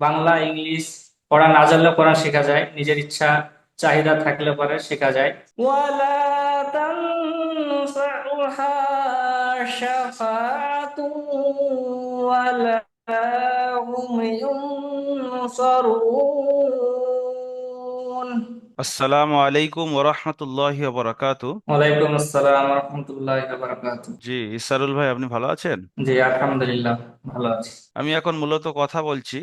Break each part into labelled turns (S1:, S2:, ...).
S1: Bangla English পড়া না জানলে পড়া শেখা যায়, নিজের ইচ্ছা চাহিদা থাকলে পরে শেখা যায়। ওয়ালা তানফাউহা শাফাআতু ওয়ালা হুম ইউনসারুন।
S2: আসসালামু আলাইকুম ওরহমতুল্লাহি ওবরাকাতু।
S1: ওয়ালাইকুম আসসালাম ওয়া রাহমাতুল্লাহি ওয়া বারাকাতুহু।
S2: জি, ইসারুল ভাই, আপনি ভালো আছেন?
S1: জি আলহামদুলিল্লাহ, ভালো আছি।
S2: আমি এখন মূলত কথা বলছি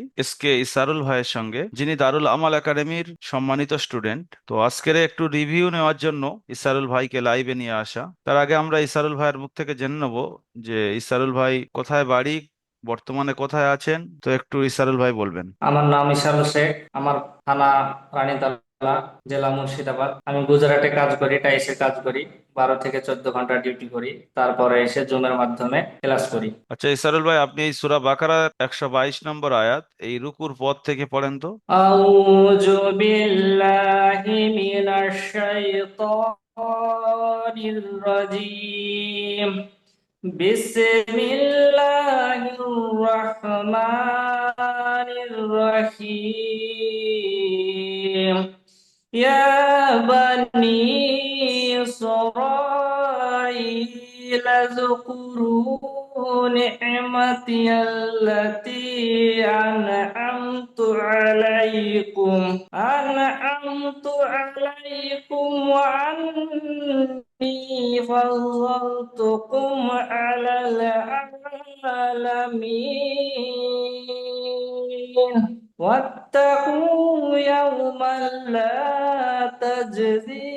S2: ইসারুল ভাইয়ের সঙ্গে, যিনি দারুল আমাল একাডেমির সম্মানিত স্টুডেন্ট। তো আজকের একটু রিভিউ নেওয়ার জন্য ইসারুল ভাইকে লাইভে নিয়ে আসা। তার আগে আমরা ইসারুল ভাইয়ের মুখ থেকে জেনে নেবো যে ইসারুল ভাই কোথায় বাড়ি, বর্তমানে কোথায় আছেন। তো একটু ইসারুল ভাই বলবেন।
S1: আমার নাম ইশারুল শেখ। আমার থানা রানীতলা, জেলা মুর্শিদাবাদ। আমি গুজরাটে কাজ করি, টাইসে কাজ করি। 12 থেকে 14 ঘন্টা ডিউটি করি, তারপরে এসে জুমের মাধ্যমে ক্লাস করি।
S2: আচ্ছা ইসারুল ভাই, আপনি এই সূরা বাকারার 122 নম্বর আয়াত এই রুকুর পদ থেকে পড়েন তো।
S1: আউযু বিল্লাহি মিনাশ শাইতানির রাজীম। বিসমিল্লাহির রহমানির রহিম। ইয়া বানি ইসরাঈল যকুরু নি'মাতিয়াল্লাতী أنعمت عليكم وأني فضلتكم على العالمين. واتقوا يوما لا تجزي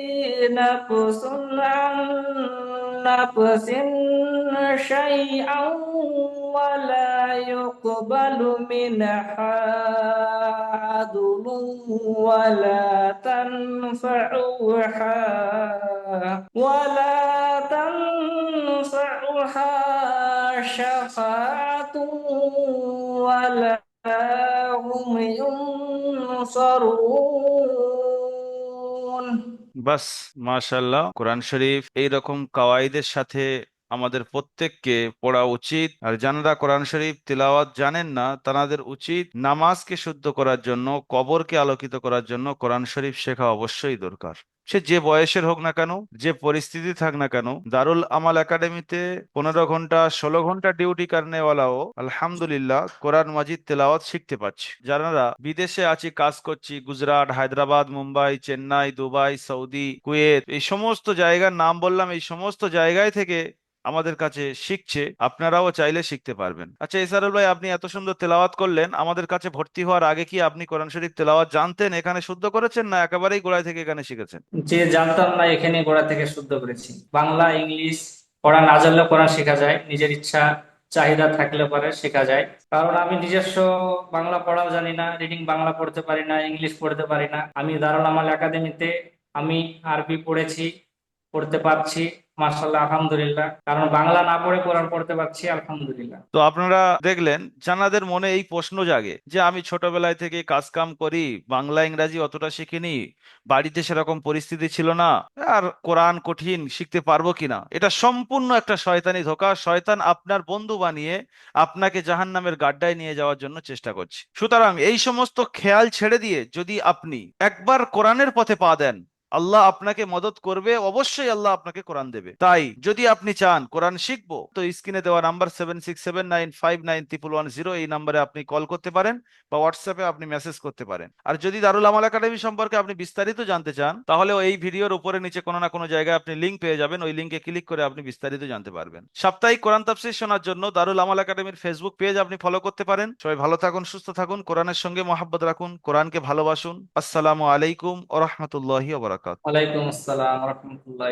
S1: نفس عن نفس شيئا ولا يقبل منها عدل ولا تنفعها شفاعة ولا هم ينصرون.
S2: বাস, মাশাল্লাহ। কোরআন শরীফ এই রকম কাওয়াইদের সাথে আমাদের প্রত্যেককে পড়া উচিত। আর যারা কোরআন শরীফ তিলাওয়াত জানেন না, তাদের উচিত নামাজকে শুদ্ধ করার জন্য, কবরকে আলোকিত করার জন্য কোরআন শরীফ শেখা অবশ্যই দরকার। সে যে বয়সের হোক না কেন, যে পরিস্থিতি থাক না কেন, দারুল আমাল একাডেমিতে 15 ঘন্টা 16 ঘন্টা ডিউটি কারনেওয়ালাও আলহামদুলিল্লাহ কোরআন মাজিদ তেলাওয়াত শিখতে পাচ্ছে। যারা বিদেশে আছি, কাজ করছি, Gujarat, Hyderabad, Mumbai, Chennai, Dubai, Saudi, Kuwait, এই সমস্ত জায়গার নাম বললাম, এই সমস্ত জায়গায় থেকে আমাদের কাছে শিখছে। আপনারাও চাইলে শিখতে পারবেন। আচ্ছা ইসারুল ভাই, আপনি এত সুন্দর তেলাওয়াত করলেন, আমাদের কাছে ভর্তি হওয়ার আগে কি আপনি কোরআন শরীফ তেলাওয়াত জানতেন, এখানে শুদ্ধ করেছেন, না একেবারেই গোড়ায় থেকে এখানে শিখেছেন?
S1: যে জানতাম না, এখানে গোড়া থেকে শুদ্ধ করেছি। বাংলা ইংলিশ পড়া না জানলে পড়া শেখা যায়, নিজের ইচ্ছা চাহিদা থাকলে পরে শেখা যায়। কারণ আমি নিজস্ব বাংলা পড়াও জানি না, রিডিং বাংলা পড়তে পারি না, ইংলিশ পড়তে পারি না। আমি দারুল আমাল একাডেমিতে আমি আরবি পড়েছি, পড়তে পারছি, মার্শাল্লাহ আলহামদুলিল্লাহ। কারণ বাংলা না পড়ে কোরআন পড়তে পারছি, আলহামদুলিল্লাহ।
S2: তো আপনারা দেখলেন, জানাদের মনে এই প্রশ্ন জাগে যে আমি ছোটবেলায় থেকে কাজ কাম করি, বাংলা ইংরাজি অতটা শিখিনি, বাড়িতে সেরকম পরিস্থিতি ছিল না, আর কোরআন কঠিন, শিখতে পারবো কিনা। এটা সম্পূর্ণ একটা শয়তানি ধোঁকা। শয়তান আপনার বন্ধু বানিয়ে আপনাকে জাহান্নামের গাড্ডায় নিয়ে যাওয়ার জন্য চেষ্টা করছে। সুতরাং এই সমস্ত খেয়াল ছেড়ে দিয়ে যদি আপনি একবার কোরআনের পথে পা দেন, আল্লাহ আপনাকে মদদ করবে, অবশ্যই আল্লাহ আপনাকে কোরআন দেবে। তাই যদি আপনি চান কোরআন শিখবো, তো স্ক্রিনে দেওয়া নাম্বার 7679591110, এই নাম্বারে আপনি কল করতে পারেন বা হোয়াটসঅ্যাপে আপনি মেসেজ করতে পারেন। আর যদি দারুল আমাল একাডেমি সম্পর্কে আপনি বিস্তারিত জানতে চান, তাহলে এই ভিডিওর উপরে নিচে কোনো না কোনো জায়গায় আপনি লিংক পেয়ে যাবেন, ওই লিংকে ক্লিক করে আপনি বিস্তারিত জানতে পারবেন। সাপ্তাহিক কোরআন তাফসীর শোনার জন্য দারুল আমাল একাডেমির ফেসবুক পেজ আপনি ফলো করতে পারেন। সবাই ভালো থাকুন, সুস্থ থাকুন, কোরআনের সঙ্গে মহাব্বত রাখুন, কোরআনকে ভালোবাসুন। আসসালামু আলাইকুম ওয়া রাহমাতুল্লাহি ওয়া বারাকাতুহু।
S1: ওয়ালাইকুম আসসালাম রহমতুল্লাহ।